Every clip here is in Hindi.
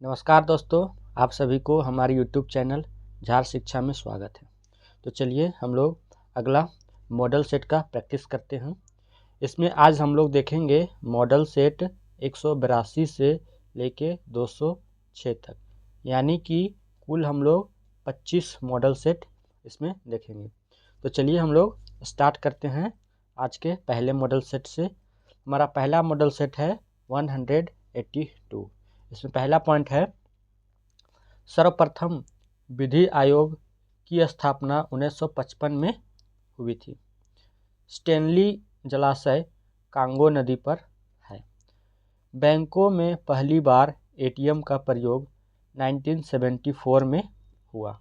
नमस्कार दोस्तों, आप सभी को हमारे YouTube चैनल झार शिक्षा में स्वागत है। तो चलिए हम लोग अगला मॉडल सेट का प्रैक्टिस करते हैं। इसमें आज हम लोग देखेंगे मॉडल सेट 182 से लेके 206 तक, यानी कि कुल हम लोग 25 मॉडल सेट इसमें देखेंगे। तो चलिए हम लोग स्टार्ट करते हैं आज के पहले मॉडल सेट से। हमारा पहला मॉडल सेट है 182। इसमें पहला पॉइंट है, सर्वप्रथम विधि आयोग की स्थापना 1955 में हुई थी। स्टेनली जलाशय कांगो नदी पर है। बैंकों में पहली बार एटीएम का प्रयोग 1974 में हुआ।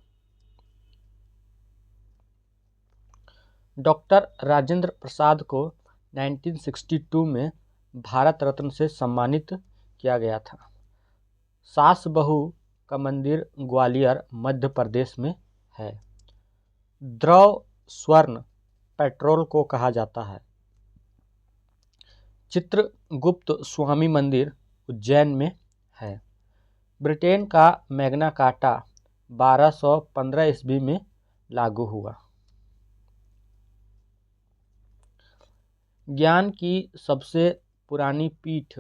डॉक्टर राजेंद्र प्रसाद को 1962 में भारत रत्न से सम्मानित किया गया था। सास बहू का मंदिर ग्वालियर मध्य प्रदेश में है। द्रव स्वर्ण पेट्रोल को कहा जाता है। चित्रगुप्त स्वामी मंदिर उज्जैन में है। ब्रिटेन का मैग्ना कार्टा 1215 ईस्वी में लागू हुआ। ज्ञान की सबसे पुरानी पीठ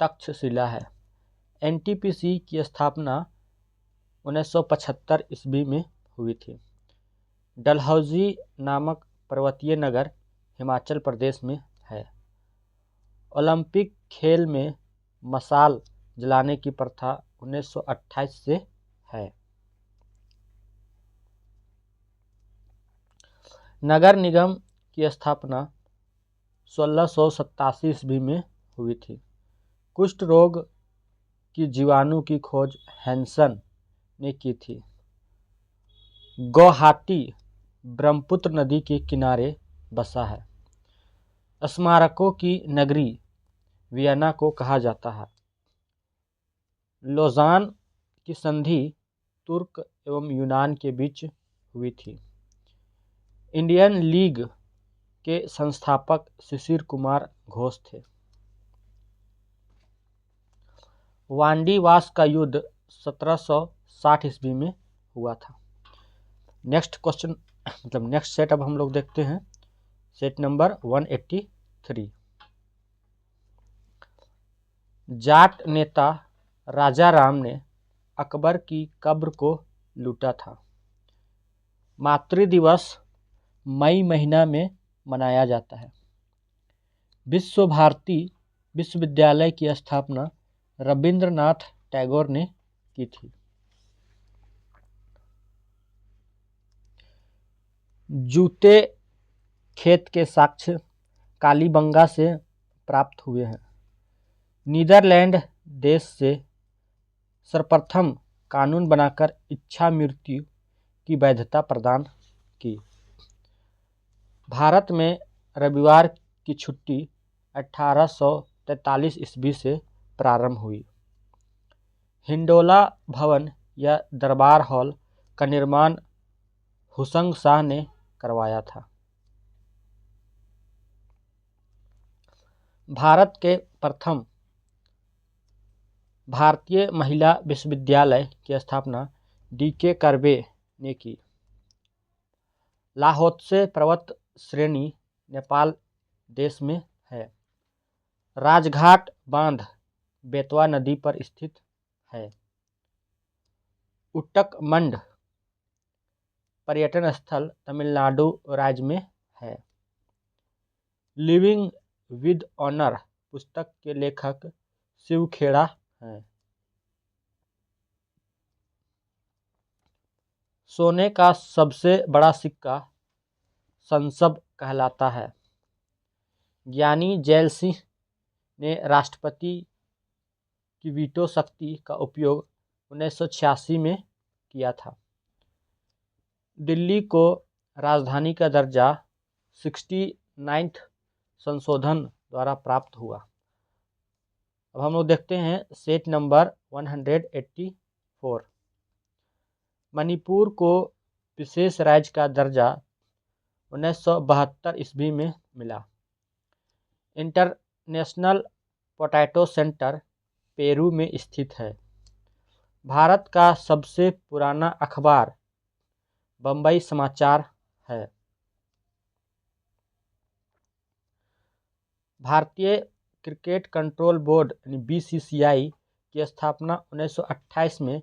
तक्षशिला है। एनटीपीसी की स्थापना 1975 ईस्वी में हुई थी। डलहौजी नामक पर्वतीय नगर हिमाचल प्रदेश में है। ओलंपिक खेल में मशाल जलाने की प्रथा 1928 से है। नगर निगम की स्थापना 1687 ईस्वी में हुई थी। कुष्ठ रोग की जीवाणु की खोज हैंसन ने की थी। गुवाहाटी ब्रह्मपुत्र नदी के किनारे बसा है। स्मारकों की नगरी वियना को कहा जाता है। लोजान की संधि तुर्क एवं यूनान के बीच हुई थी। इंडियन लीग के संस्थापक शिशिर कुमार घोष थे। वांडीवास का युद्ध 1760 ईस्वी में हुआ था। नेक्स्ट क्वेश्चन नेक्स्ट सेट अब हम लोग देखते हैं, सेट नंबर 183। जाट नेता राजा राम ने अकबर की कब्र को लूटा था। मातृ दिवस मई महीना में मनाया जाता है। विश्व भारती विश्वविद्यालय की स्थापना रविंद्रनाथ टैगोर ने की थी। जूते खेत के साक्ष्य कालीबंगा से प्राप्त हुए हैं। नीदरलैंड देश से सर्वप्रथम कानून बनाकर इच्छा मृत्यु की वैधता प्रदान की। भारत में रविवार की छुट्टी 1843 ईस्वी से प्रारंभ हुई। हिंडोला भवन या दरबार हॉल का निर्माण हुसंग शाह ने करवाया था। भारत के प्रथम भारतीय महिला विश्वविद्यालय की स्थापना डीके कर्वे ने की। लाहोत्से पर्वत श्रेणी नेपाल देश में है। राजघाट बांध बेतवा नदी पर स्थित है। उट्टकमंड पर्यटन स्थल तमिलनाडु राज्य में है। लिविंग विद ऑनर पुस्तक के लेखक शिव खेड़ा हैं। सोने का सबसे बड़ा सिक्का संसब कहलाता है। ज्ञानी जैल सिंह ने राष्ट्रपति की वीटो शक्ति का उपयोग 1986 में किया था। दिल्ली को राजधानी का दर्जा 69th संशोधन द्वारा प्राप्त हुआ। अब हम लोग देखते हैं सेट नंबर 184। मणिपुर को विशेष राज्य का दर्जा 1972 ईस्वी में मिला। इंटरनेशनल पोटैटो सेंटर पेरू में स्थित है। भारत का सबसे पुराना अखबार बंबई समाचार है। भारतीय क्रिकेट कंट्रोल बोर्ड यानी बीसीसीआई की स्थापना 1928 में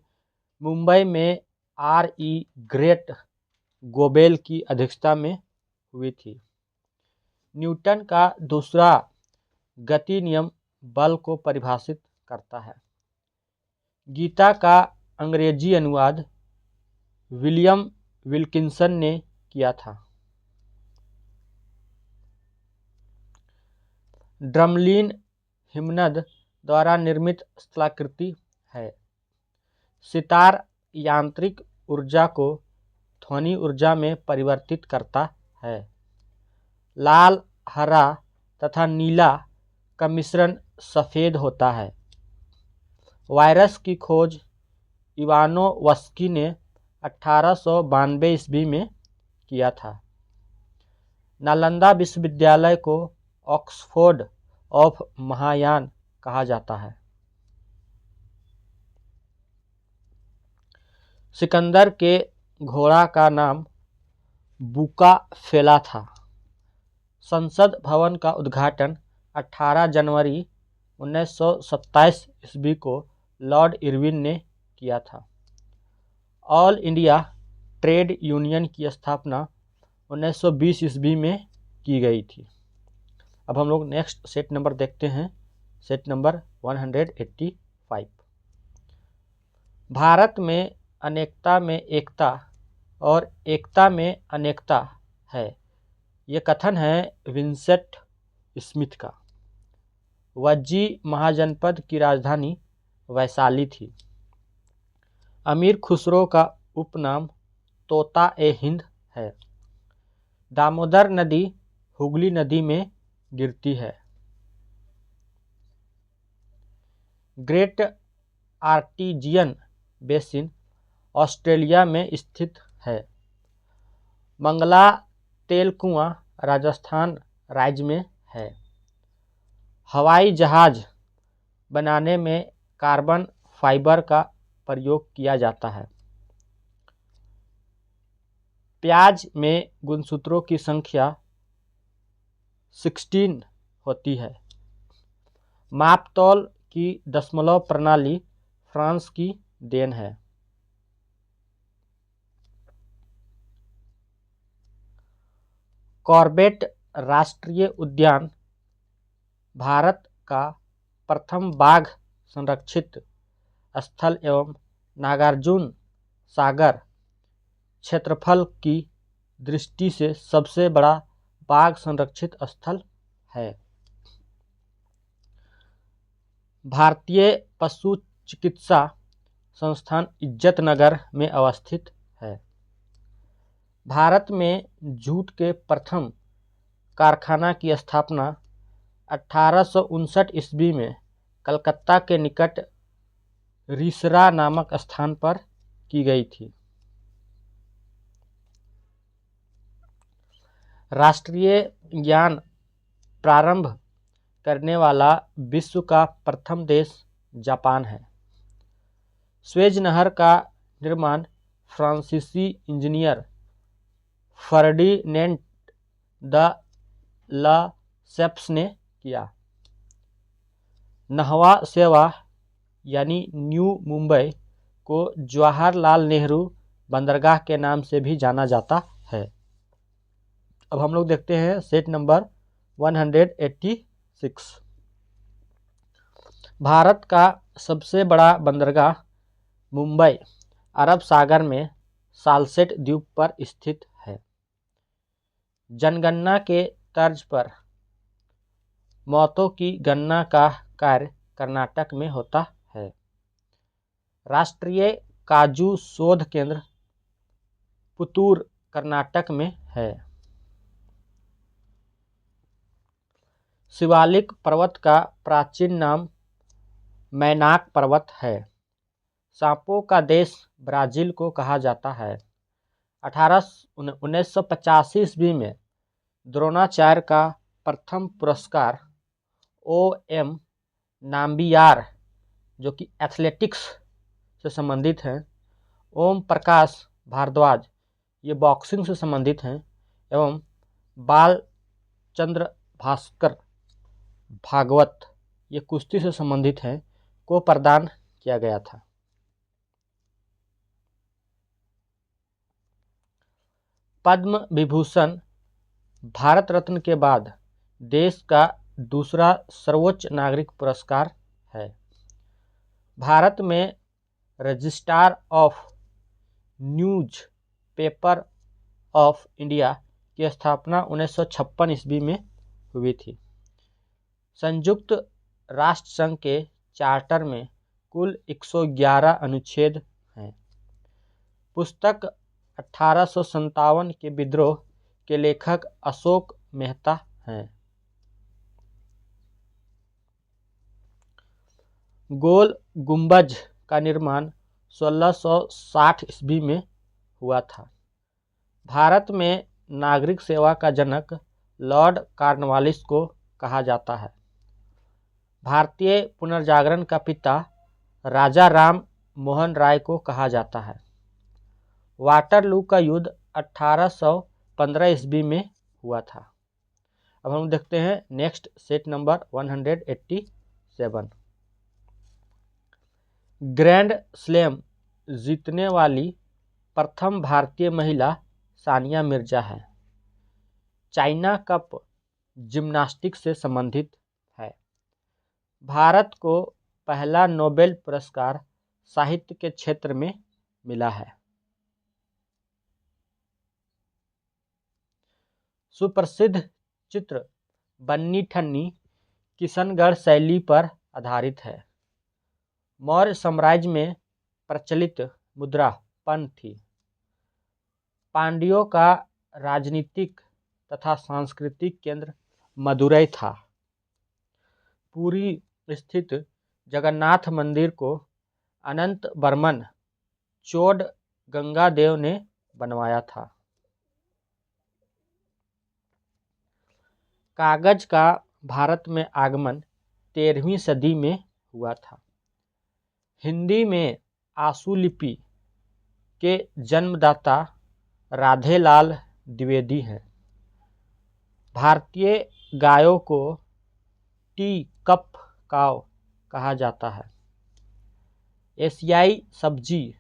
मुंबई में आर.ई. ग्रेट गोबेल की अध्यक्षता में हुई थी। न्यूटन का दूसरा गति नियम बल को परिभाषित करता है। गीता का अंग्रेजी अनुवाद विलियम विल्किंसन ने किया था। ड्रमलीन हिमनद द्वारा निर्मित स्थलाकृति है। सितार यांत्रिक ऊर्जा को ध्वनि ऊर्जा में परिवर्तित करता है। लाल, हरा तथा नीला का मिश्रण सफ़ेद होता है। वायरस की खोज इवानोवस्की ने 1892 ईस्वी में किया था। नालंदा विश्वविद्यालय को ऑक्सफोर्ड ऑफ महायान कहा जाता है। सिकंदर के घोड़ा का नाम बुका फेला था। संसद भवन का उद्घाटन 18 जनवरी 1927 ईस्वी को लॉर्ड इरविन ने किया था। ऑल इंडिया ट्रेड यूनियन की स्थापना 1920 ईस्वी में की गई थी। अब हम लोग नेक्स्ट सेट नंबर देखते हैं, सेट नंबर 185। भारत में अनेकता में एकता और एकता में अनेकता है, ये कथन है विंसेंट स्मिथ का। वज्जी महाजनपद की राजधानी वैशाली थी। अमीर खुसरो का उपनाम तोता-ए-हिंद है। दामोदर नदी हुगली नदी में गिरती है। ग्रेट आर्टिजियन बेसिन ऑस्ट्रेलिया में स्थित है। मंगला तेल कुआं राजस्थान राज्य में है। हवाई जहाज बनाने में कार्बन फाइबर का प्रयोग किया जाता है। प्याज में गुणसूत्रों की संख्या 16 होती है। मापतौल की दशमलव प्रणाली फ्रांस की देन है। कॉर्बेट राष्ट्रीय उद्यान भारत का प्रथम बाघ संरक्षित स्थल एवं नागार्जुन सागर क्षेत्रफल की दृष्टि से सबसे बड़ा बाघ संरक्षित स्थल है। भारतीय पशु चिकित्सा संस्थान इज्जतनगर में अवस्थित है। भारत में जूट के प्रथम कारखाना की स्थापना 1859 ईस्वी में कलकत्ता के निकट रिसरा नामक स्थान पर की गई थी। राष्ट्रीय ज्ञान प्रारंभ करने वाला विश्व का प्रथम देश जापान है। स्वेज नहर का निर्माण फ्रांसीसी इंजीनियर फर्डिनेंड द लसेप्स ने किया। नहवा सेवा यानी न्यू मुंबई को जवाहरलाल नेहरू बंदरगाह के नाम से भी जाना जाता है। अब हम लोग देखते हैं सेट नंबर 186। भारत का सबसे बड़ा बंदरगाह मुंबई अरब सागर में सालसेट द्वीप पर स्थित है। जनगणना के तर्ज पर मौतों की गणना का कार्य कर्नाटक में होता है। राष्ट्रीय काजू शोध केंद्र पुतूर कर्नाटक में है। शिवालिक पर्वत का प्राचीन नाम मैनाक पर्वत है। सांपों का देश ब्राज़ील को कहा जाता है। 1985 ईस्वी में द्रोणाचार्य का प्रथम पुरस्कार O.M. नाम्बियार जो कि एथलेटिक्स से संबंधित हैं। ओम प्रकाश भारद्वाज ये बॉक्सिंग से संबंधित हैं एवं बाल चंद्र भास्कर भागवत ये कुश्ती से संबंधित हैं को प्रदान किया गया था। पद्म विभूषण भारत रत्न के बाद देश का दूसरा सर्वोच्च नागरिक पुरस्कार है। भारत में registrar of news paper of India की स्थापना 1956 ईस्वी में हुई थी। संयुक्त राष्ट्र संघ के चार्टर में कुल 111 अनुच्छेद हैं। पुस्तक 1857 के विद्रोह के लेखक अशोक मेहता हैं। गोल गुंबज का निर्माण 1660 ईस्वी में हुआ था। भारत में नागरिक सेवा का जनक लॉर्ड कॉर्नवालिस को कहा जाता है। भारतीय पुनर्जागरण का पिता राजा राम मोहन राय को कहा जाता है। वाटरलू का युद्ध 1815 ईस्वी में हुआ था। अब हम देखते हैं next set number 187। Grand slam जीतने वाली प्रथम भारतीय महिला सानिया मिर्जा है। चाइना कप जिम्नास्टिक से संबंधित है। भारत को पहला नोबेल पुरस्कार साहित्य के क्षेत्र में मिला है। सुप्रसिद्ध चित्र बन्नी ठन्नी किशनगढ़ शैली पर आधारित है। मौर्य साम्राज्य में प्रचलित मुद्रा पन थी। पांड्यों का राजनीतिक तथा सांस्कृतिक केंद्र मदुरै था। पुरी स्थित जगन्नाथ मंदिर को अनंत वर्मन चोड गंगादेव ने बनवाया था। कागज का भारत में आगमन 13वीं सदी में हुआ था। हिंदी में आशुलिपि के जन्मदाता राधेलाल द्विवेदी हैं। भारतीय गायों को टी कप काव कहा जाता है। एशियाई सब्जी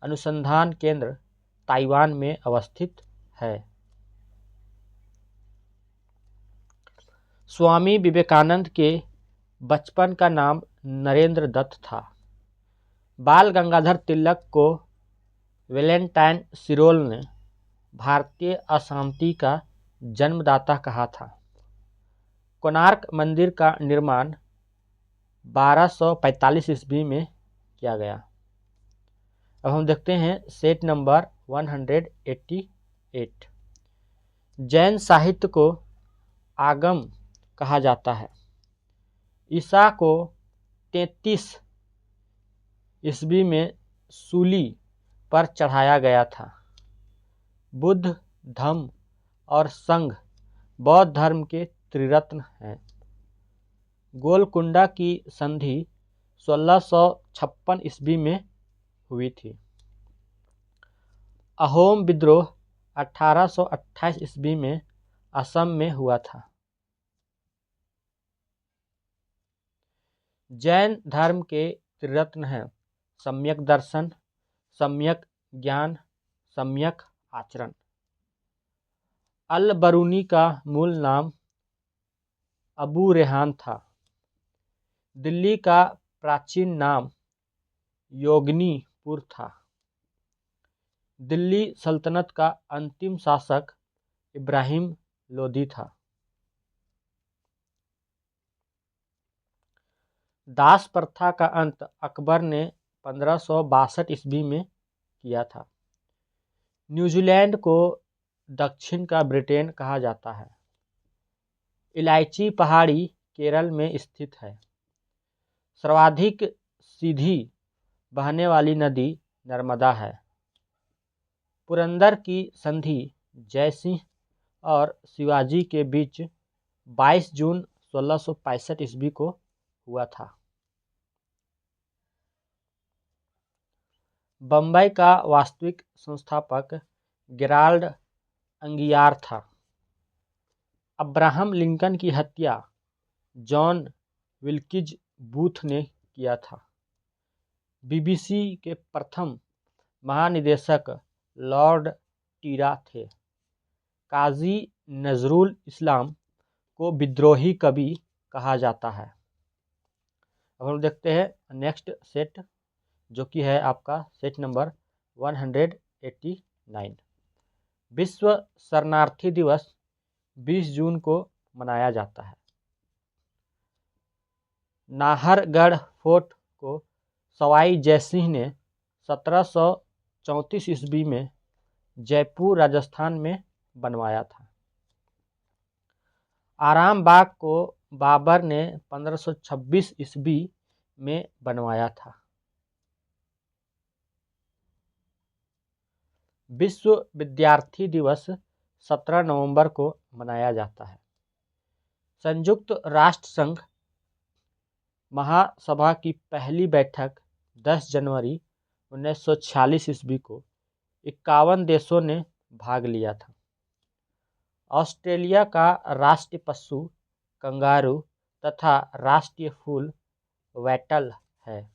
अनुसंधान केंद्र ताइवान में अवस्थित है। स्वामी विवेकानंद के बचपन का नाम नरेंद्र दत्त था। बाल गंगाधर तिलक को वैलेंटाइन सिरोल ने भारतीय अशांति का जन्मदाता कहा था। कोणार्क मंदिर का निर्माण 1245 ईस्वी में किया गया। अब हम देखते हैं सेट नंबर 188। जैन साहित्य को आगम कहा जाता है। ईसा को 33 ईस्वी में सूली पर चढ़ाया गया था। बुद्ध, धम्म और संघ बौद्ध धर्म के त्रिरत्न हैं। गोलकुंडा की संधि 1656 ईस्वी में हुई थी। अहोम विद्रोह 1828 ईस्वी में असम में हुआ था। जैन धर्म के त्रिरत्न हैं सम्यक दर्शन, सम्यक ज्ञान, सम्यक आचरण। अल बरूनी का मूल नाम अबू रेहान था। दिल्ली का प्राचीन नाम योगनीपुर था। दिल्ली सल्तनत का अंतिम शासक इब्राहिम लोदी था। दास प्रथा का अंत अकबर ने 1562 ईस्वी में किया था। न्यूजीलैंड को दक्षिण का ब्रिटेन कहा जाता है। इलायची पहाड़ी केरल में स्थित है। सर्वाधिक सीधी बहने वाली नदी नर्मदा है। पुरंदर की संधि जयसिंह और शिवाजी के बीच 22 जून 1665 ईस्वी को हुआ था। बम्बई का वास्तविक संस्थापक गेराल्ड अंगियार था। अब्राहम लिंकन की हत्या जॉन विल्किज बूथ ने किया था। बीबीसी के प्रथम महानिदेशक लॉर्ड टीरा थे। काजी नजरुल इस्लाम को विद्रोही कवि कहा जाता है। अब हम देखते हैं नेक्स्ट सेट, जो कि है आपका सेट नंबर 189। विश्व शरणार्थी दिवस 20 जून को मनाया जाता है। नाहरगढ़ फोर्ट को सवाई जयसिंह ने 1734 ईस्वी में जयपुर राजस्थान में बनवाया था। आरामबाग को बाबर ने 1526 ईस्वी में बनवाया था। विश्व विद्यार्थी दिवस 17 नवंबर को मनाया जाता है। संयुक्त राष्ट्र संघ महासभा की पहली बैठक 10 जनवरी 1946 ईस्वी को 51 देशों ने भाग लिया था। ऑस्ट्रेलिया का राष्ट्रीय पशु कंगारू तथा राष्ट्रीय फूल वैटल है।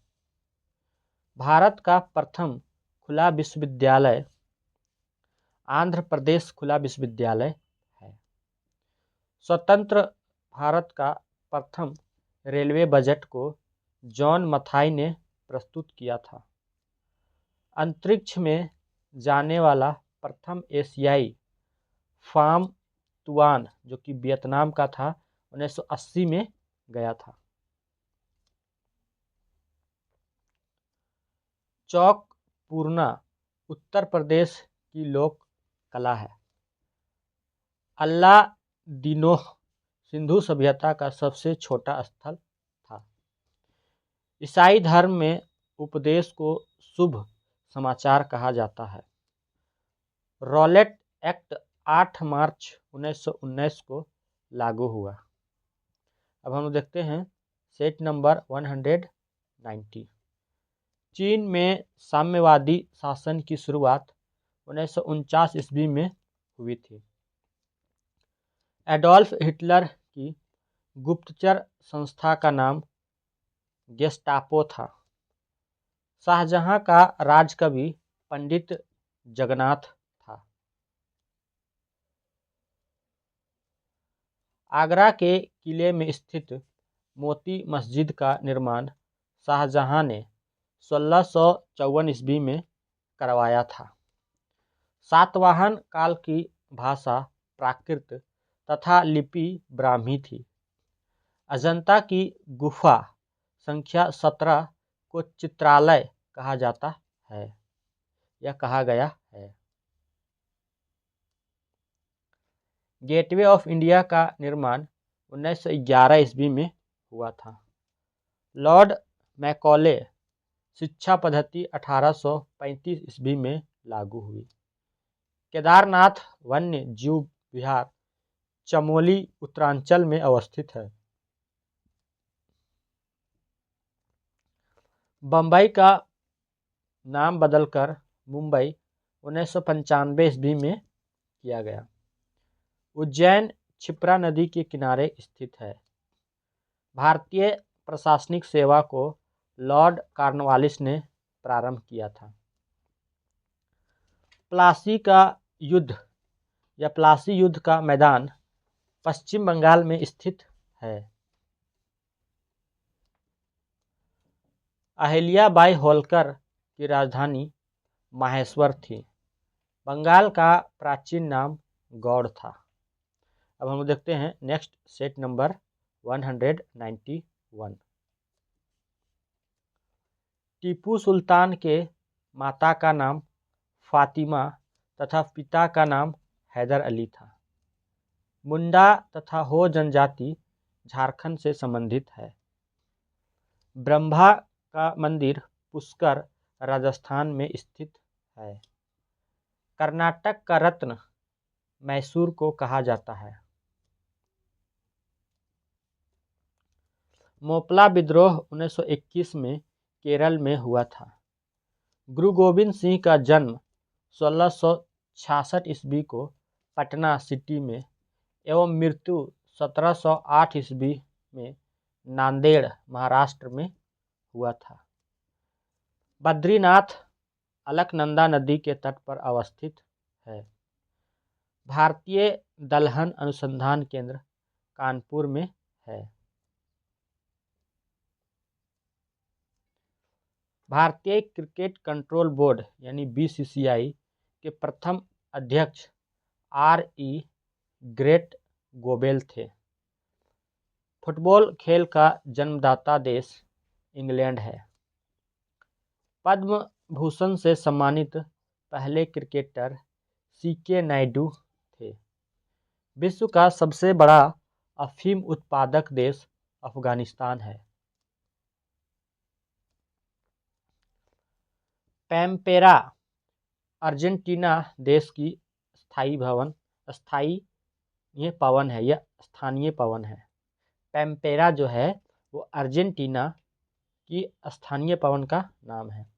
भारत का प्रथम खुला विश्वविद्यालय आंध्र प्रदेश खुला विश्वविद्यालय है। स्वतंत्र भारत का प्रथम रेलवे बजट को जॉन मथाई ने प्रस्तुत किया था। अंतरिक्ष में जाने वाला प्रथम एशियाई फार्म तुआन, जो कि वियतनाम का था, 1980 में गया था। चौक पूर्णा उत्तर प्रदेश की लोक कला है। अल्लादीनोह सिंधु सभ्यता का सबसे छोटा स्थल था। ईसाई धर्म में उपदेश को शुभ समाचार कहा जाता है। रॉलेट एक्ट 8 मार्च 1919 को लागू हुआ। अब हम देखते हैं सेट नंबर 190। चीन में साम्यवादी शासन की शुरुआत 1949 ईस्वी में हुई थी। एडोल्फ हिटलर की गुप्तचर संस्था का नाम गेस्टापो था। शाहजहां का राजकवि पंडित जगन्नाथ था। आगरा के किले में स्थित मोती मस्जिद का निर्माण शाहजहां ने 1654 ईस्वी में करवाया था। सातवाहन काल की भाषा प्राकृत तथा लिपि ब्राह्मी थी। अजंता की गुफा संख्या 17 को चित्रालय कहा जाता है या कहा गया है। गेटवे ऑफ इंडिया का निर्माण 1911 ईस्वी में हुआ था। लॉर्ड मैकॉले शिक्षा पद्धति 1835 ईस्वी में लागू हुई। केदारनाथ वन्य जीव विहार चमोली उत्तरांचल में अवस्थित है। बम्बई का नाम बदलकर मुंबई 1995 ईस्वी में किया गया। उज्जैन क्षिप्रा नदी के किनारे स्थित है। भारतीय प्रशासनिक सेवा को लॉर्ड कॉर्नवालिस ने प्रारंभ किया था। प्लासी का युद्ध या प्लासी युद्ध का मैदान पश्चिम बंगाल में स्थित है। अहिल्याबाई होलकर की राजधानी माहेश्वर थी। बंगाल का प्राचीन नाम गौड़ था। अब हम देखते हैं next set number 191। Tipu Sultan के माता का नाम फातिमा तथा पिता का नाम हैदर अली था। मुंडा तथा हो जनजाति झारखंड से संबंधित है। ब्रह्मा का मंदिर पुष्कर राजस्थान में स्थित है। कर्नाटक का रत्न मैसूर को कहा जाता है। मोपला विद्रोह 1921 में केरल में हुआ था। गुरु गोविंद सिंह का जन्म 1666 ईस्वी को पटना सिटी में एवं मृत्यु 1708 ईस्वी में नांदेड़ महाराष्ट्र में हुआ था। बद्रीनाथ अलकनंदा नदी के तट पर अवस्थित है। भारतीय दलहन अनुसंधान केंद्र कानपुर में है। भारतीय क्रिकेट कंट्रोल बोर्ड यानी बीसीसीआई के प्रथम अध्यक्ष आर.ई. ग्रेट गोबेल थे। फुटबॉल खेल का जन्मदाता देश इंग्लैंड है। पद्म भूषण से सम्मानित पहले क्रिकेटर सी.के. नायडू थे। विश्व का सबसे बड़ा अफीम उत्पादक देश अफगानिस्तान है। पैम्पेरा अर्जेंटीना देश की स्थानीय पवन है। पैम्पेरा जो है वो अर्जेंटीना की स्थानीय पवन का नाम है।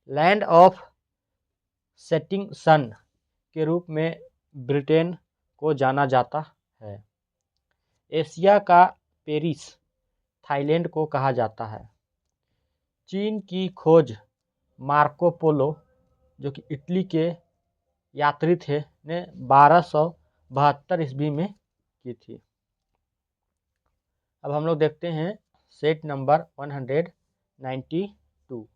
लैंड ऑफ सेटिंग सन के रूप में ब्रिटेन को जाना जाता है। एशिया का पेरिस थाईलैंड को कहा जाता है। चीन की खोज मार्को पोलो जो कि इटली के यात्री थे ने 1272 ईस्वी में की थी। अब हम लोग देखते हैं सेट नंबर 192।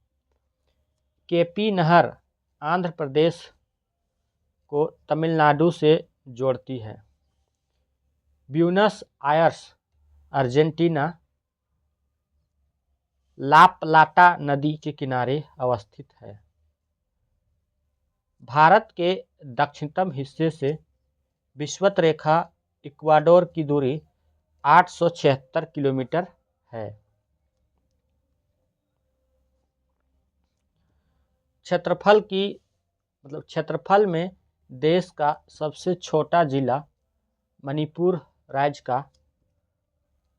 केपी नहर आंध्र प्रदेश को तमिलनाडु से जोड़ती है। ब्यूनस आयर्स अर्जेंटीना ला प्लाटा नदी के किनारे अवस्थित है। भारत के दक्षिणतम हिस्से से विषुवत रेखा इक्वाडोर की दूरी 876 किलोमीटर है। क्षेत्रफल में देश का सबसे छोटा जिला मणिपुर राज्य का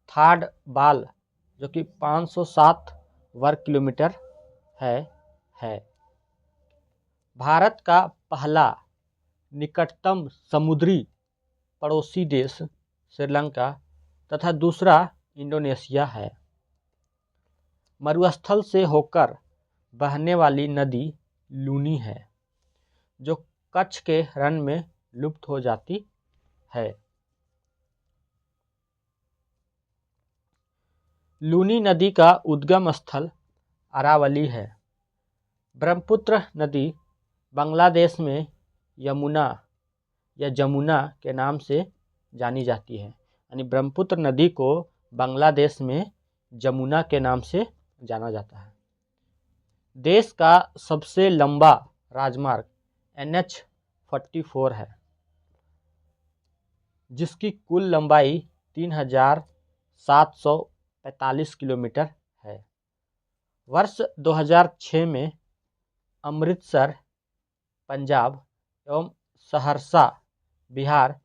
थाडबाल जो कि 507 वर्ग किलोमीटर है। भारत का पहला निकटतम समुद्री पड़ोसी देश श्रीलंका तथा दूसरा इंडोनेशिया है। मरुस्थल से होकर बहने वाली नदी लूनी है जो कच्छ के रण में लुप्त हो जाती है। लूनी नदी का उद्गम स्थल अरावली है। ब्रह्मपुत्र नदी बांग्लादेश में यमुना या जमुना के नाम से जानी जाती है। यानी ब्रह्मपुत्र नदी को बांग्लादेश में जमुना के नाम से जाना जाता है। देश का सबसे लंबा राजमार्ग NH-44 है जिसकी कुल लंबाई 3745 किलोमीटर है। वर्ष 2006 में अमृतसर पंजाब एवं सहरसा बिहार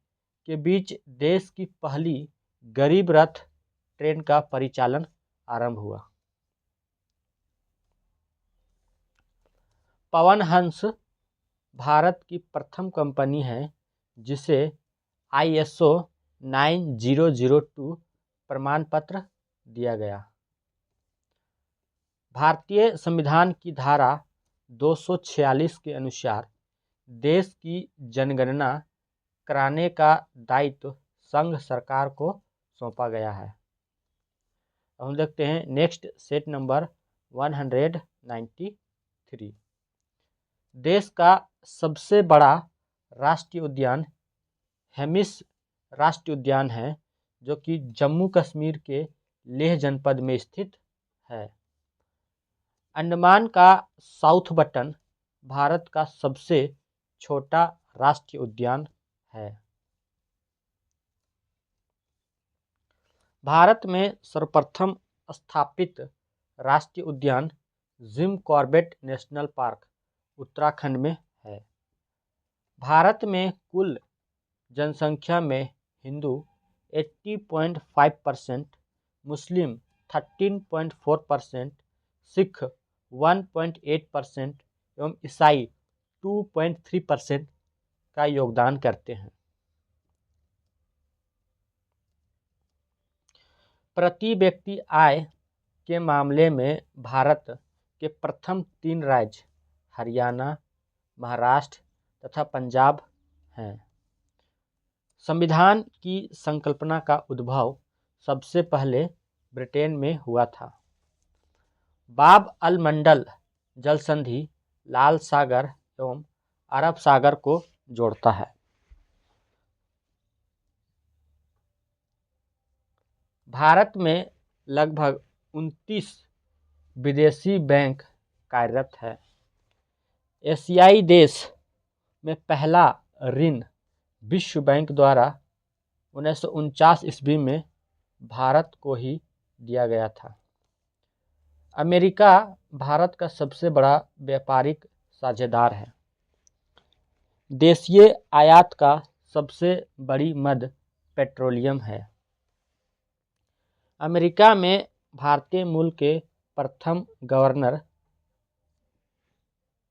के बीच देश की पहली गरीब रथ ट्रेन का परिचालन आरंभ हुआ। पवन हंस भारत की प्रथम कंपनी है जिसे ISO 9002 प्रमाण पत्र दिया गया। भारतीय संविधान की धारा 246 के अनुसार देश की जनगणना कराने का दायित्व संघ सरकार को सौंपा गया है। हम देखते हैं नेक्स्ट सेट नंबर 193। देश का सबसे बड़ा राष्ट्रीय उद्यान हेमिस राष्ट्रीय उद्यान है जो कि जम्मू कश्मीर के लेह जनपद में स्थित है। अंडमान का साउथ बटन भारत का सबसे छोटा राष्ट्रीय उद्यान है। भारत में सर्वप्रथम स्थापित राष्ट्रीय उद्यान Jim Corbett national park Uttarakhand में है। भारत में कुल जनसंख्या में हिंदू 80.5%, मुस्लिम 13.4%, सिख 1.8%, एवं ईसाई 2.3% का योगदान करते हैं। प्रति व्यक्ति आय के मामले में भारत के प्रथम 3 राज्य हरियाणा, महाराष्ट्र तथा पंजाब हैं। संविधान की संकल्पना का उद्भव सबसे पहले ब्रिटेन में हुआ था। बाब अल मंडल जल संधि लाल सागर एवं अरब सागर को जोड़ता है। भारत में लगभग 29 विदेशी बैंक कार्यरत है। एशियाई देश में पहला ऋण विश्व बैंक द्वारा 1949 ईस्वी में भारत को ही दिया गया था। अमेरिका भारत का सबसे बड़ा व्यापारिक साझेदार है। देशीय आयात का सबसे बड़ी मद पेट्रोलियम है। अमेरिका में भारतीय मूल के प्रथम गवर्नर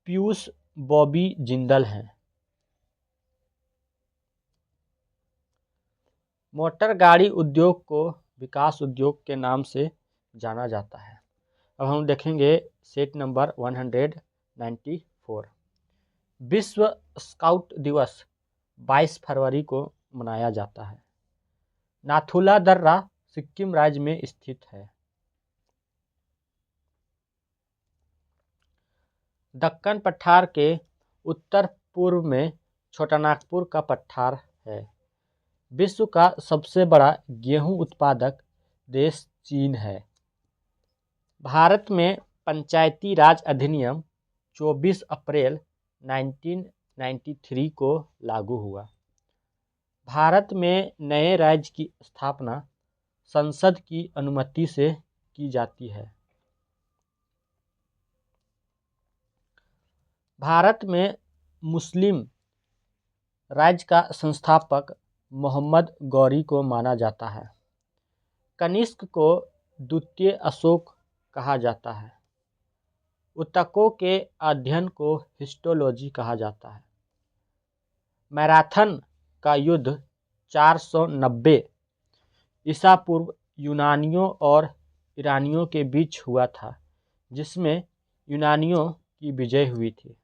पीयूष बॉबी जिंदल हैं। मोटर गाड़ी उद्योग को विकास उद्योग के नाम से जाना जाता है। अब हम देखेंगे सेट नंबर 194। विश्व स्काउट दिवस 22 फरवरी को मनाया जाता है। नाथुला दर्रा सिक्किम राज्य में स्थित है। दक्कन पठार के उत्तर पूर्व में छोटानागपुर का पठार है। विश्व का सबसे बड़ा गेहूं उत्पादक देश चीन है। भारत में पंचायती राज अधिनियम 24 अप्रैल 1993 को लागू हुआ। भारत में नए राज्य की स्थापना संसद की अनुमति से की जाती है। भारत में मुस्लिम राज्य का संस्थापक मोहम्मद गौरी को माना जाता है। कनिष्क को द्वितीय अशोक कहा जाता है। ऊतकों के अध्ययन को हिस्टोलॉजी कहा जाता है। मैराथन का युद्ध 490 ईसा पूर्व यूनानियों और ईरानियों के बीच हुआ था, जिसमें यूनानियों की विजय हुई थी।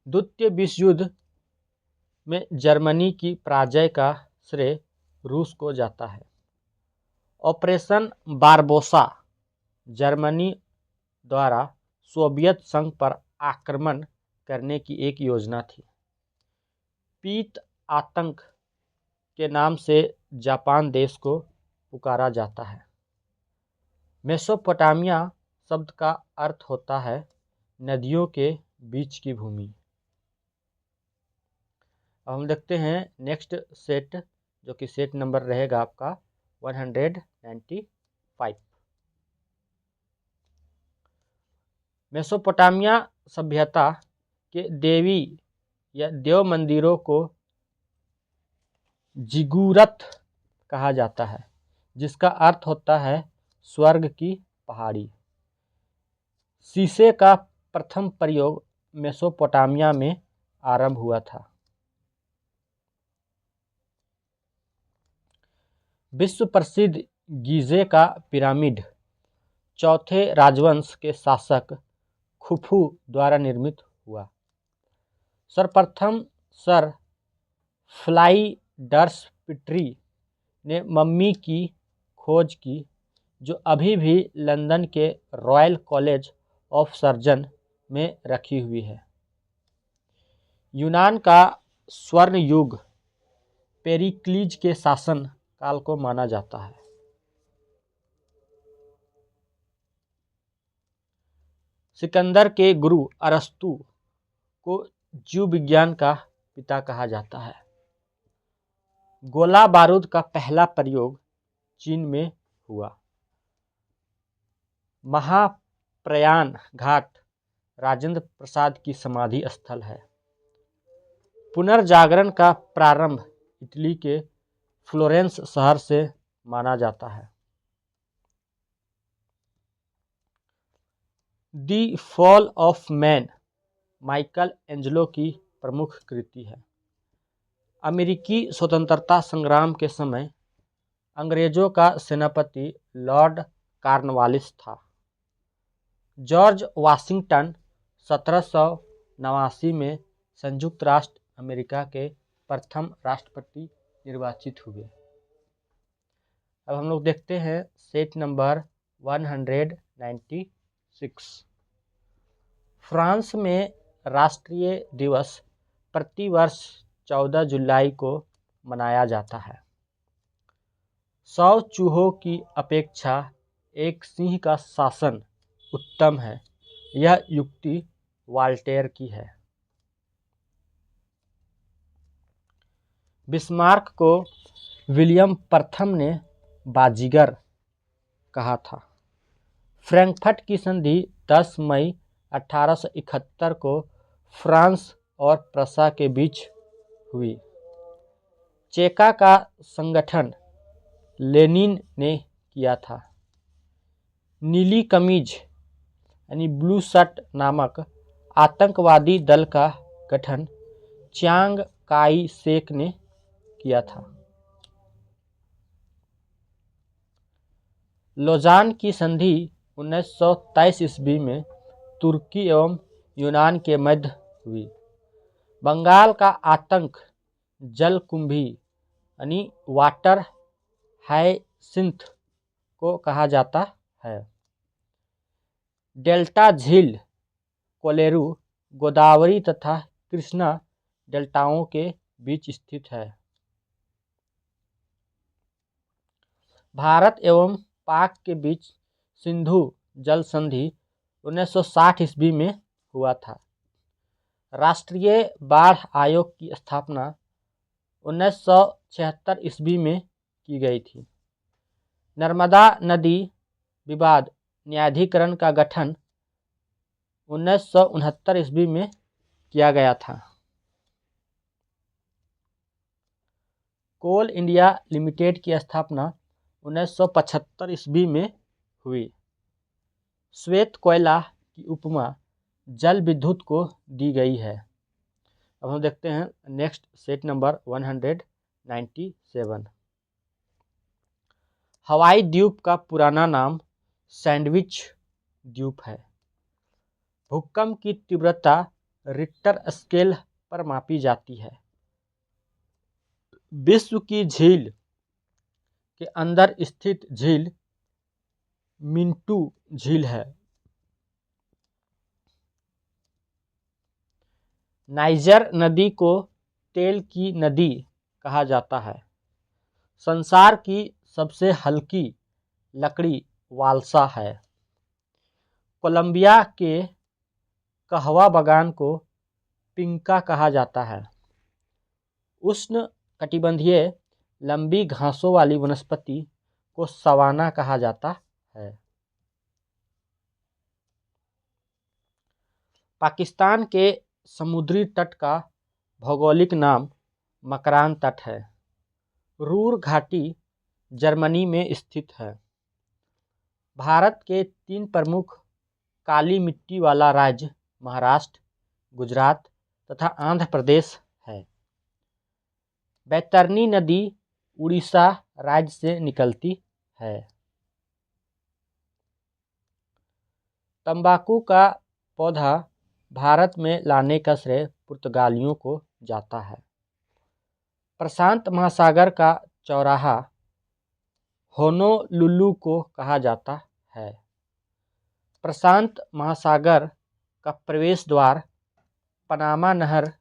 द्वितीय विश्व युद्ध में जर्मनी की पराजय का श्रेय रूस को जाता है। ऑपरेशन बारबोसा जर्मनी द्वारा सोवियत संघ पर आक्रमण करने की एक योजना थी। पीत आतंक के नाम से जापान देश को पुकारा जाता है। मेसोपोटामिया शब्द का अर्थ होता है नदियों के बीच की भूमि। अब हम देखते हैं नेक्स्ट सेट, जो कि सेट नंबर रहेगा आपका 195। मेसोपोटामिया सभ्यता के देवी या देव मंदिरों को जिगुरत कहा जाता है, जिसका अर्थ होता है स्वर्ग की पहाड़ी। शीशे का प्रथम प्रयोग मेसोपोटामिया में आरंभ हुआ था। विश्व प्रसिद्ध गीजे का पिरामिड चौथे राजवंश के शासक खुफू द्वारा निर्मित हुआ। सर्वप्रथम सर फ्लाइडर्स पिट्री ने मम्मी की खोज की, जो अभी भी लंदन के रॉयल कॉलेज ऑफ सर्जन में रखी हुई है। यूनान का स्वर्ण युग पेरिक्लीज के शासन काल को माना जाता है। सिकंदर के गुरु अरस्तु को जीव विज्ञान का पिता कहा जाता है। गोला बारूद का पहला प्रयोग चीन में हुआ। महाप्रयाण घाट राजेंद्र प्रसाद की समाधि स्थल है। पुनर्जागरण का प्रारंभ इटली के फ्लोरेंस शहर से माना जाता है। The fall of man Michael Angelo की प्रमुख कृति है। अमेरिकी स्वतंत्रता संग्राम के समय अंग्रेजों का सेनापति लॉर्ड कॉर्नवालिस था। जॉर्ज वाशिंगटन 1789 में संयुक्त राष्ट्र अमेरिका के प्रथम राष्ट्रपति निर्वाचित हुए। अब हम लोग देखते हैं सेट नंबर 196। फ्रांस में राष्ट्रीय दिवस प्रतिवर्ष 14 जुलाई को मनाया जाता है। 100 चूहों की अपेक्षा एक सिंह का शासन उत्तम है, यह युक्ति वाल्टेयर की है। बिस्मार्क को विलियम प्रथम ने बाजीगर कहा था। फ्रैंकफर्ट की संधि 10 मई 1871 को फ्रांस और प्रसा के बीच हुई। चेका का संगठन लेनिन ने किया था। नीली कमीज यानी ब्लू शर्ट नामक आतंकवादी दल का गठन चियांग काई शेक ने किया था। लोजान की संधि 1923 ईस्वी में तुर्की एवं यूनान के मध्य हुई। बंगाल का आतंक जलकुंभी यानी वाटर हायसिंथ को कहा जाता है। डेल्टा झील कोलेरू गोदावरी तथा कृष्णा डेल्टाओं के बीच स्थित है। भारत एवं पाक के बीच सिंधु जल संधि 1960 ईस्वी में हुआ था। राष्ट्रीय बाढ़ आयोग की स्थापना 1976 ईस्वी में की गई थी। नर्मदा नदी विवाद न्यायाधिकरण का गठन 1969 ईस्वी में किया गया था। कोल इंडिया लिमिटेड की स्थापना 1975 ईस्वी में हुई। श्वेत कोयला की उपमा जल विद्युत को दी गई है। अब हम देखते हैं नेक्स्ट सेट नंबर 197। हवाई द्वीप का पुराना नाम सैंडविच द्वीप है। भूकंप की तीव्रता रिक्टर स्केल पर मापी जाती है। विश्व की झील के अंदर स्थित झील मिंटू झील है। नाइजर नदी को तेल की नदी कहा जाता है। संसार की सबसे हल्की लकड़ी वाल्सा है। कोलंबिया के कहवा बागान को पिंका कहा जाता है। उष्ण कटिबंधीय लंबी घासों वाली वनस्पति को सवाना कहा जाता है। पाकिस्तान के समुद्री तट का भौगोलिक नाम मकरान तट है। रूर घाटी जर्मनी में स्थित है। भारत के 3 प्रमुख काली मिट्टी वाला राज्य महाराष्ट्र, गुजरात तथा आंध्र प्रदेश है। बैतरनी नदी उड़ीसा राज्य से निकलती है। तंबाकू का पौधा भारत में लाने का श्रेय पुर्तगालियों को जाता है। प्रशांत महासागर का चौराहा होनोलुलु को कहा जाता है। प्रशांत महासागर का प्रवेश द्वार पनामा नहर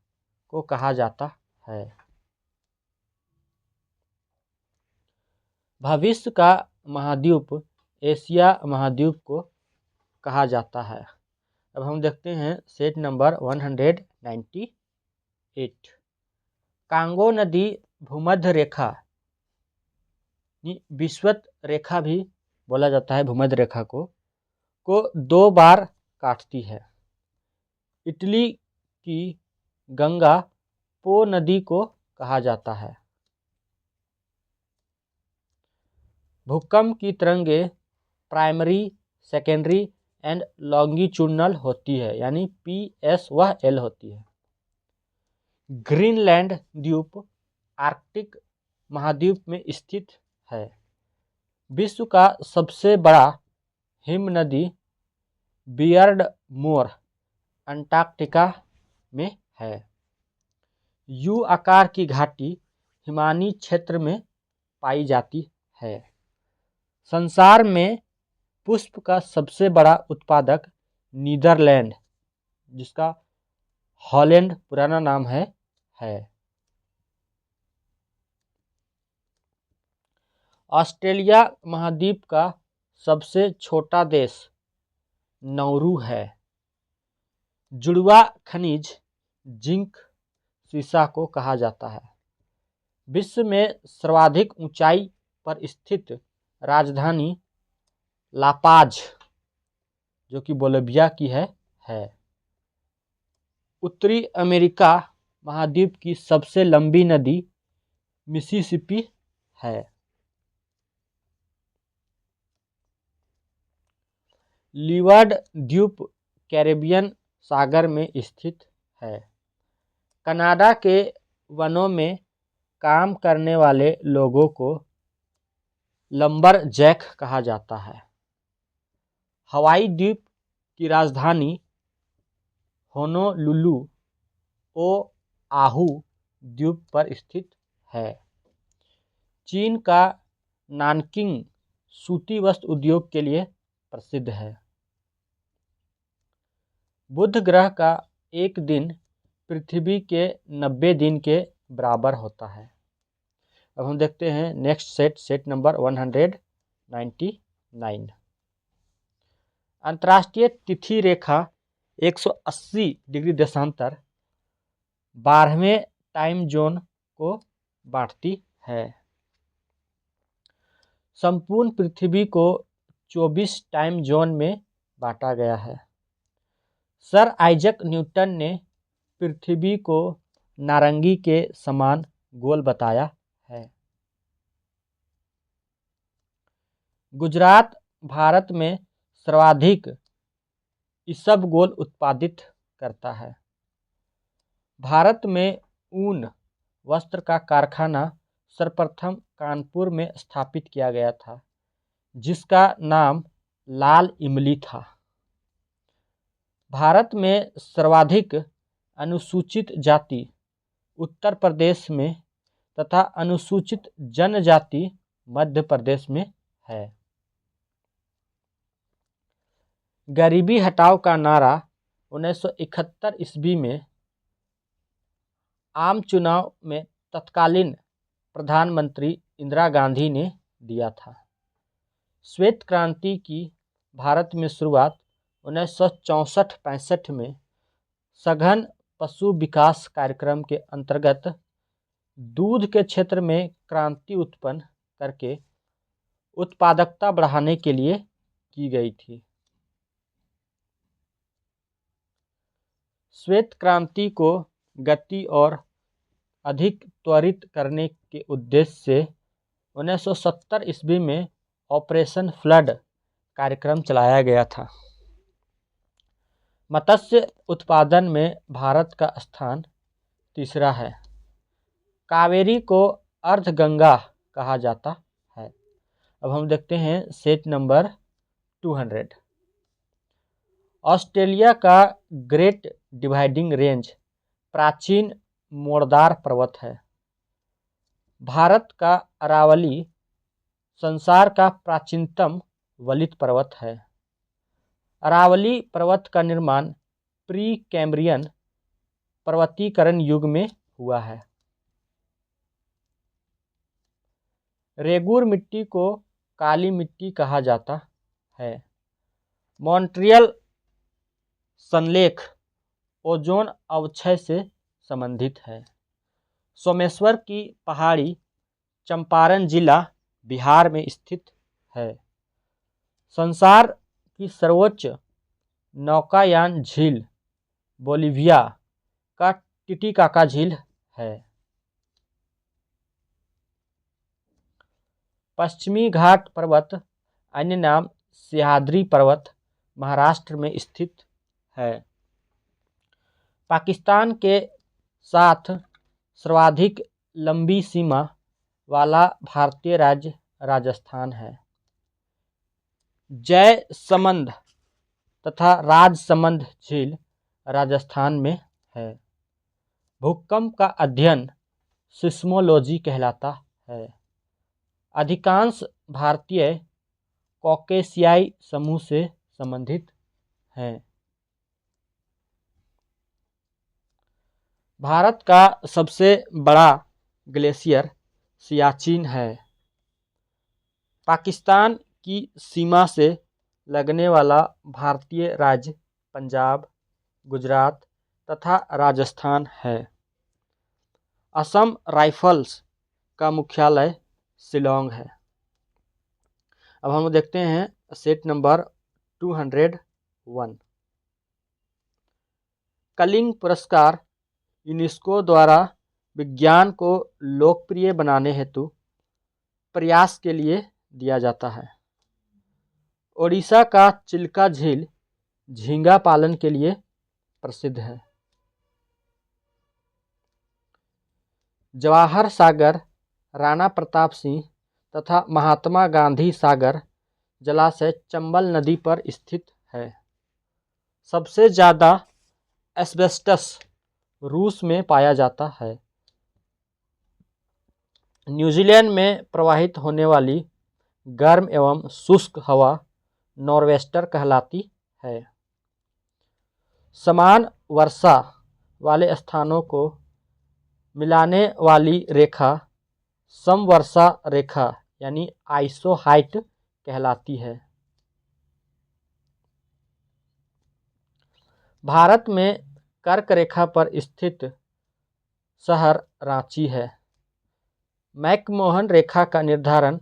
को कहा जाता है। भविष्य का महाद्वीप एशिया महाद्वीप को कहा जाता है। अब हम देखते हैं सेट नंबर 198। कांगो नदी भूमध्य रेखा विषुवत रेखा भी बोला जाता है भूमध्य रेखा को 2 बार काटती है। इटली की गंगा पो नदी को कहा जाता है। भूकंप की तरंगें प्राइमरी, सेकेंडरी एंड लॉन्गिट्यूडनल होती है, यानी PS वह L होती है। ग्रीनलैंड द्वीप आर्कटिक महाद्वीप में स्थित है। विश्व का सबसे बड़ा हिमनदी बियर्ड मोर अंटार्कटिका में है। यू आकार की घाटी हिमानी क्षेत्र में पाई जाती है। संसार में पुष्प का सबसे बड़ा उत्पादक नीदरलैंड, जिसका हॉलैंड पुराना नाम है। ऑस्ट्रेलिया महाद्वीप का सबसे छोटा देश नौरू है। जुड़वा खनिज जिंक सीसा को कहा जाता है। विश्व में सर्वाधिक ऊंचाई पर स्थित राजधानी लापाज, जो कि बोलिविया की है। उत्तरी अमेरिका महाद्वीप की सबसे लंबी नदी मिसिसिपी है। लीवर्ड द्वीप कैरेबियन सागर में स्थित है। कनाडा के वनों में काम करने वाले लोगों को लंबरजैक कहा जाता है। हवाई द्वीप की राजधानी होनोलुलु ओआहू द्वीप पर स्थित है। चीन का नानकिंग सूती वस्त्र उद्योग के लिए प्रसिद्ध है। बुध ग्रह का एक दिन पृथ्वी के 90 दिन के बराबर होता है। अब हम देखते हैं नेक्स्ट सेट नंबर 199। अंतर्राष्ट्रीय तिथि रेखा 180 डिग्री देशांतर 12वें टाइम जोन को बांटती है। संपूर्ण पृथ्वी को 24 टाइम जोन में बांटा गया है। सर आइजक न्यूटन ने पृथ्वी को नारंगी के समान गोल बताया है। गुजरात भारत में सर्वाधिक इसबगोल उत्पादित करता है। भारत में ऊन वस्त्र का कारखाना सर्वप्रथम कानपुर में स्थापित किया गया था, जिसका नाम लाल इमली था। भारत में सर्वाधिक अनुसूचित जाति उत्तर प्रदेश में तथा अनुसूचित जनजाति मध्य प्रदेश में है। गरीबी हटाओ का नारा 1971 ईस्वी में आम चुनाव में तत्कालीन प्रधानमंत्री इंदिरा गांधी ने दिया था। श्वेत क्रांति की भारत में शुरुआत 1964-65 में सघन पशु विकास कार्यक्रम के अंतर्गत दूध के क्षेत्र में क्रांति उत्पन्न करके उत्पादकता बढ़ाने के लिए की गई थी। श्वेत क्रांति को गति और अधिक त्वरित करने के उद्देश्य से 1970 ईस्वी में ऑपरेशन फ्लड कार्यक्रम चलाया गया था। मत्स्य उत्पादन में भारत का स्थान तीसरा है। कावेरी को अर्धगंगा कहा जाता है। अब हम देखते हैं सेट नंबर 200। ऑस्ट्रेलिया का ग्रेट डिवाइडिंग रेंज प्राचीन मोड़दार पर्वत है। भारत का अरावली संसार का प्राचीनतम वलित पर्वत है। अरावली पर्वत का निर्माण प्री कैम्ब्रियन पर्वतीकरण युग में हुआ है। रेगुर मिट्टी को काली मिट्टी कहा जाता है। मॉन्ट्रियल संलेख ओजोन अवक्षय से संबंधित है। सोमेश्वर की पहाड़ी चंपारण जिला बिहार में स्थित है। संसार की सर्वोच्च नौकायान झील बोलिविया का टिटिकाका झील है। पश्चिमी घाट पर्वत अन्य नाम सह्याद्री पर्वत महाराष्ट्र में स्थित है। पाकिस्तान के साथ सर्वाधिक लंबी सीमा वाला भारतीय राज्य राजस्थान है। जयसमंद तथा राजसमंद झील राजस्थान में है। भूकंप का अध्ययन सिस्मोलॉजी कहलाता है। अधिकांश भारतीय कॉकेशियाई समूह से संबंधित हैं। भारत का सबसे बड़ा ग्लेशियर सियाचिन है। पाकिस्तान की सीमा से लगने वाला भारतीय राज्य पंजाब, गुजरात तथा राजस्थान है। असम राइफल्स का मुख्यालय शिलोंग है। अब हम देखते हैं सेट नंबर 201। कलिंग पुरस्कार यूनेस्को द्वारा विज्ञान को लोकप्रिय बनाने हेतु प्रयास के लिए दिया जाता है। ओडिशा का चिल्का झील झींगा पालन के लिए प्रसिद्ध है। जवाहर सागर राणा प्रताप सिंह तथा महात्मा गांधी सागर जलाशय चंबल नदी पर स्थित है। सबसे ज़्यादा एस्बेस्टस रूस में पाया जाता है। न्यूजीलैंड में प्रवाहित होने वाली गर्म एवं शुष्क हवा नॉर्वेस्टर कहलाती है। समान वर्षा वाले स्थानों को मिलाने वाली रेखा समवर्षा रेखा यानी आइसोहाइट कहलाती है। भारत में कर्क रेखा पर स्थित शहर रांची है। मैकमोहन रेखा का निर्धारण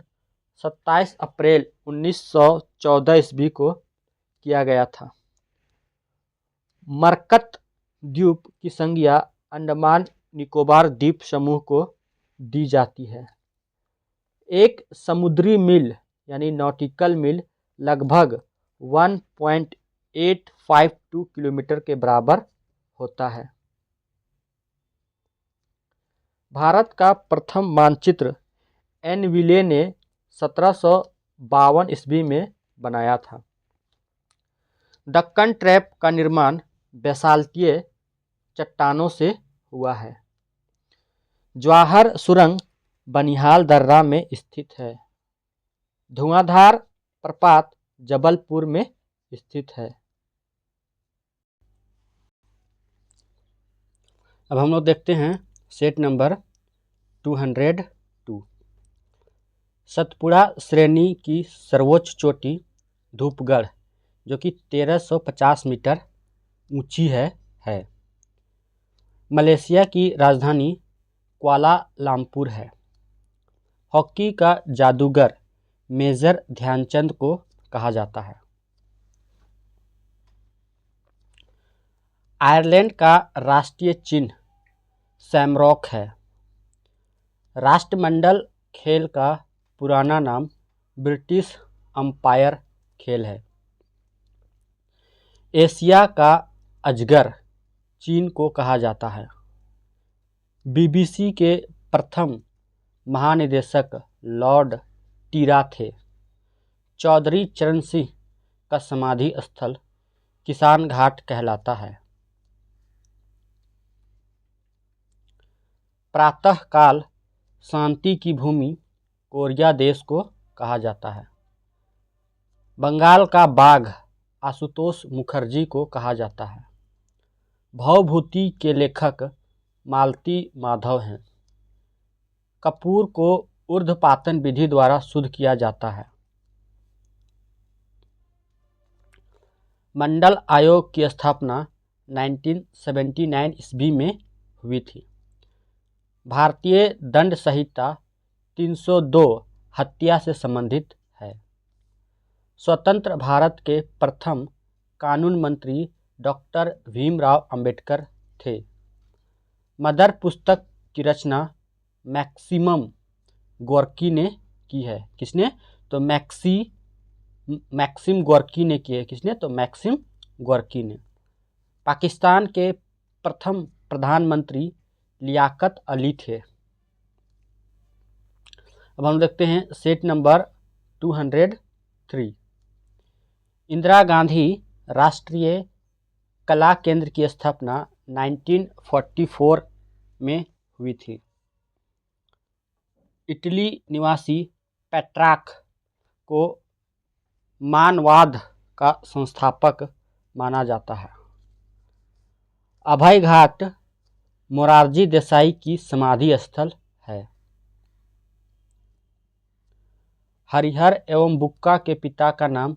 27 अप्रैल 1914 ईस्वी को किया गया था। मरकत द्वीप की संज्ञा अंडमान निकोबार द्वीप समूह को दी जाती है। एक समुद्री मील यानी नॉटिकल मील लगभग 1.852 किलोमीटर के बराबर होता है। भारत का प्रथम मानचित्र एनविले ने 1752 ईस्वी में बनाया था। दक्कन ट्रैप का निर्माण बेसाल्टिक चट्टानों से हुआ है। जवाहर सुरंग बनिहाल दर्रा में स्थित है। धुआंधार प्रपात जबलपुर में स्थित है। अब हम लोग देखते हैं सेट नंबर 202। सतपुड़ा श्रेणी की सर्वोच्च चोटी धूपगढ़ जो कि 1350 मीटर ऊंची है। मलेशिया की राजधानी कुआलालंपुर है। हॉकी का जादूगर मेजर ध्यानचंद को कहा जाता है। आयरलैंड का राष्ट्रीय चिन्ह शैमरॉक है। राष्ट्रमंडल खेल का पुराना नाम ब्रिटिश अंपायर खेल है। एशिया का अजगर चीन को कहा जाता है। बीबीसी के प्रथम महानिदेशक लॉर्ड टीरा थे। चौधरी चरण सिंह का समाधि स्थल किसान घाट कहलाता है। प्रातःकाल शांति की भूमि कोरिया देश को कहा जाता है। बंगाल का बाघ आशुतोष मुखर्जी को कहा जाता है। भवभूति के लेखक मालती माधव हैं। कपूर को ऊर्ध्वपातन विधि द्वारा शुद्ध किया जाता है। मंडल आयोग की स्थापना 1979 ईस्वी में हुई थी। भारतीय दंड संहिता 302 हत्या से संबंधित है। स्वतंत्र भारत के प्रथम कानून मंत्री डॉक्टर भीमराव अंबेडकर थे। मदर पुस्तक की रचना मैक्सिमम गोर्की ने की है। किसने? तो मैक्सिम गोर्की ने किए। किसने? तो मैक्सिम गोर्की ने। पाकिस्तान के प्रथम प्रधानमंत्री लियाकत अली थे। अब हम देखते हैं सेट नंबर 203। इंदिरा गांधी राष्ट्रीय कला केंद्र की स्थापना 1944 में हुई थी। इटली निवासी पेट्रार्क को मानवाद का संस्थापक माना जाता है। अभय घाट मोरारजी देसाई की समाधि स्थल है। हरिहर एवं बुक्का के पिता का नाम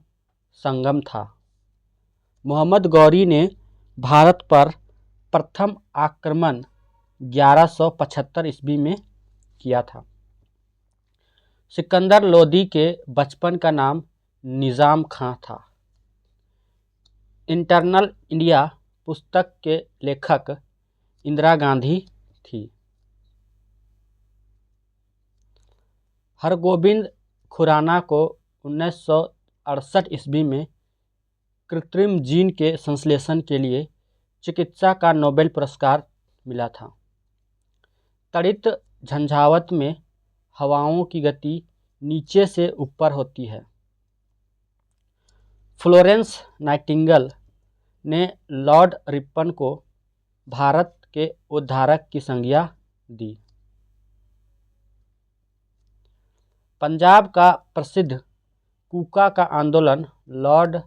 संगम था। मोहम्मद गौरी ने भारत पर प्रथम आक्रमण 1175 ईस्वी में किया था। सिकंदर लोदी के बचपन का नाम निज़ाम खां था। इंटरनल इंडिया पुस्तक के लेखक इंदिरा गांधी थी। हरगोविंद खुराना को 1968 ईस्वी में कृत्रिम जीन के संश्लेषण के लिए चिकित्सा का नोबेल पुरस्कार मिला था। तड़ित झंझावात में हवाओं की गति नीचे से ऊपर होती है। फ्लोरेंस नाइटिंगेल ने लॉर्ड रिपन को भारत के उद्धारक की संज्ञा दी। पंजाब का प्रसिद्ध कूका का आंदोलन लॉर्ड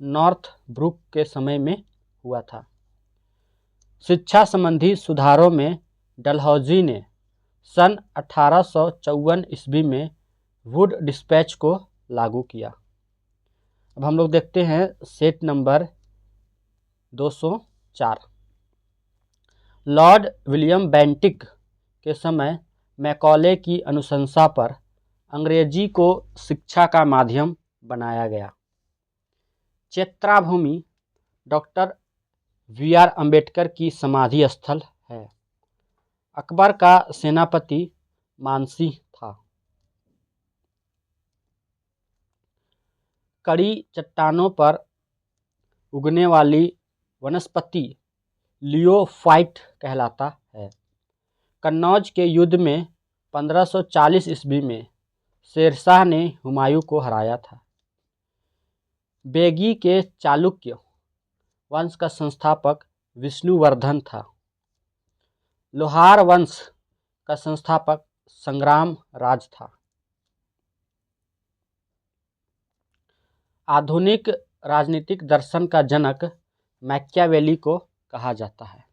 नॉर्थब्रुक के समय में हुआ था। शिक्षा संबंधी सुधारों में डलहौजी ने सन 1854 ईस्वी में वुड डिस्पैच को लागू किया। अब हम लोग देखते हैं set number 204। Lord William Bentinck के समय मैकॉले की अनुशंसा पर अंग्रेजी को शिक्षा का माध्यम बनाया गया। चैत्राभूमि डॉक्टर वी.आर. अम्बेडकर की समाधि स्थल है। अकबर का सेनापति मानसी था। कड़ी चट्टानों पर उगने वाली वनस्पति लियोफाइट कहलाता है। कन्नौज के युद्ध में 1540 ईस्वी में शेरशाह ने हुमायूं को हराया था। बेगी के चालुक्य वंश का संस्थापक विष्णुवर्धन था। लोहार वंश का संस्थापक संग्राम राज था। आधुनिक राजनीतिक दर्शन का जनक मैकियावेली को कहा जाता है।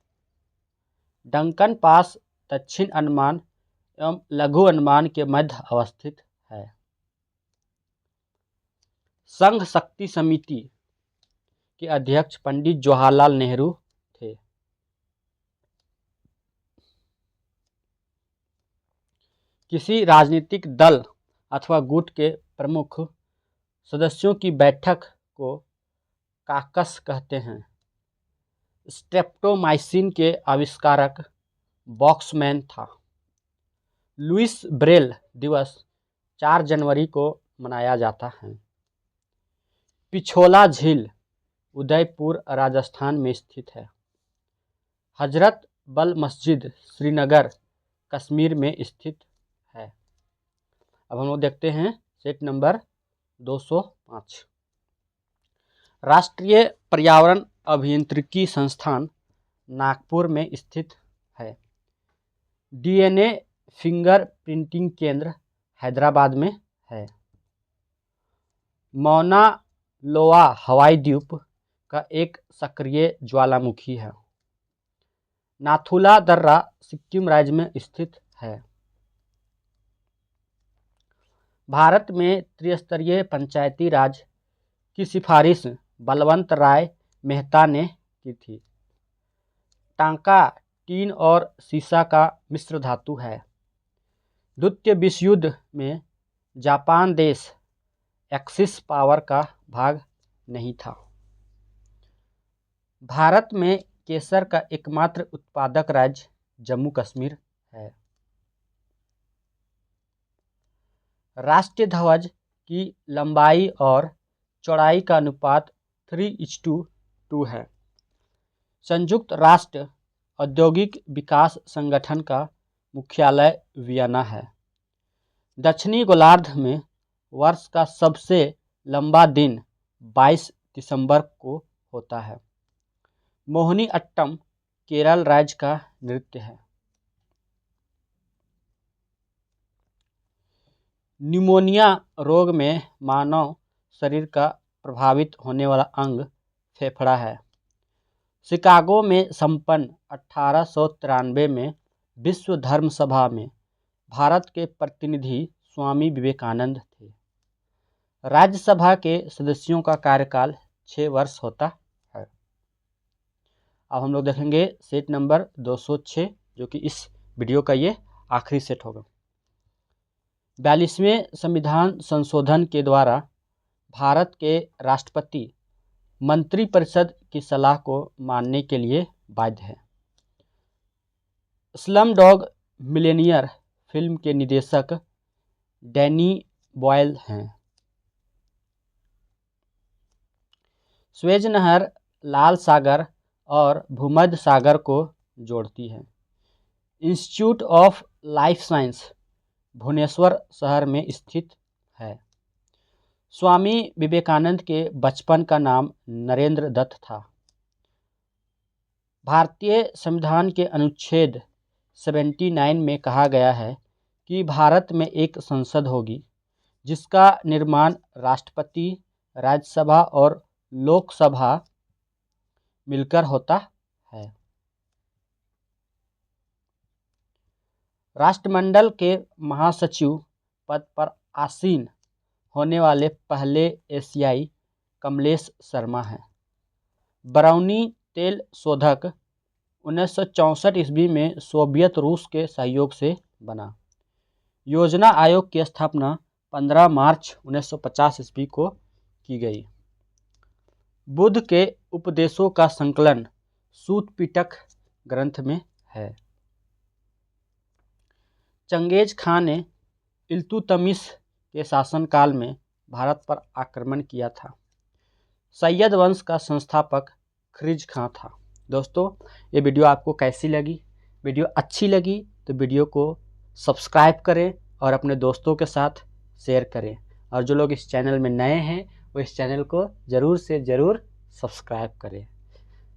डंकन पास दक्षिण अंडमान एवं लघु अंडमान के मध्य अवस्थित है। संघ शक्ति समिति के अध्यक्ष पंडित जवाहरलाल नेहरू थे। किसी राजनीतिक दल अथवा गुट के प्रमुख सदस्यों की बैठक को काकस कहते हैं। स्ट्रेप्टोमाइसिन के आविष्कारक बॉक्समैन था। लुइस ब्रेल दिवस 4 जनवरी को मनाया जाता है। पिछोला झील उदयपुर राजस्थान में स्थित है। हजरत बल मस्जिद श्रीनगर कश्मीर में स्थित है। अब हम लोग देखते हैं सेट नंबर 205। राष्ट्रीय पर्यावरण अभियांत्रिकी संस्थान नागपुर में स्थित है। डीएनए फिंगर प्रिंटिंग केंद्र हैदराबाद में है। मौना लोआ हवाई द्वीप का एक सक्रिय ज्वालामुखी है। नाथुला दर्रा सिक्किम राज्य में स्थित है। भारत में त्रिस्तरीय पंचायती राज की सिफारिश बलवंत राय मेहता ने की थी। टांका टीन और सीसा का मिश्र धातु है। द्वितीय विश्व युद्ध में जापान देश एक्सिस पावर का भाग नहीं था। भारत में केसर का एकमात्र उत्पादक राज्य जम्मू कश्मीर है। राष्ट्रीय ध्वज की लंबाई और चौड़ाई का अनुपात 3:2 है। संयुक्त राष्ट्र औद्योगिक विकास संगठन का मुख्यालय वियना है। दक्षिणी गोलार्ध में वर्ष का सबसे लंबा दिन 22 दिसंबर को होता है। मोहिनी अट्टम केरल राज्य का नृत्य है। न्यूमोनिया रोग में मानव शरीर का प्रभावित होने वाला अंग फेफड़ा है। शिकागो में संपन्न 1893 में विश्व धर्म सभा में भारत के प्रतिनिधि स्वामी विवेकानंद थे। राज्यसभा के सदस्यों का कार्यकाल 6 वर्ष होता है। अब हम लोग देखेंगे सेट नंबर 206, जो कि इस वीडियो का ये आखिरी सेट होगा। 42वें संविधान संशोधन के द्वारा भारत के राष्ट्रपति मंत्रिपरिषद की सलाह को मानने के लिए बाध्य है। स्लम डॉग मिलियनेयर फिल्म के निर्देशक डैनी बॉयल हैं। स्वेज नहर लाल सागर और भूमध्य सागर को जोड़ती है। Institute of life science Bhubaneswar शहर में स्थित है। स्वामी विवेकानंद के बचपन का नाम नरेंद्र दत्त था। भारतीय संविधान के अनुच्छेद 79 में कहा गया है कि भारत में एक संसद होगी जिसका निर्माण राष्ट्रपति, राज्यसभा और लोकसभा मिलकर होता है। राष्ट्रमंडल के महासचिव पद पर आसीन होने वाले पहले एशियाई कमलेश शर्मा हैं। बरौनी तेल शोधक 1964 ईस्वी में सोवियत रूस के सहयोग से बना। योजना आयोग की स्थापना 15 मार्च 1950 ईस्वी को की गई। बुद्ध के उपदेशों का संकलन सूत पिटक ग्रंथ में है। चंगेज खान ने इल्तुतमिश के शासनकाल में भारत पर आक्रमण किया था। सैयद वंश का संस्थापक खिलजी खां था। दोस्तों, ये वीडियो आपको कैसी लगी? वीडियो अच्छी लगी तो वीडियो को सब्सक्राइब करें और अपने दोस्तों के साथ शेयर करें। और जो लोग इस चैनल में नए हैं वो इस चैनल को ज़रूर से ज़रूर सब्सक्राइब करें,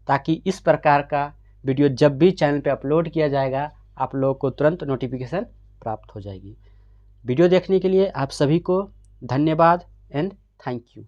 ताकि इस प्रकार का वीडियो जब भी चैनल पे अपलोड किया जाएगा आप लोगों को तुरंत नोटिफिकेशन प्राप्त हो जाएगी। वीडियो देखने के लिए आप सभी को धन्यवाद एंड थैंक यू।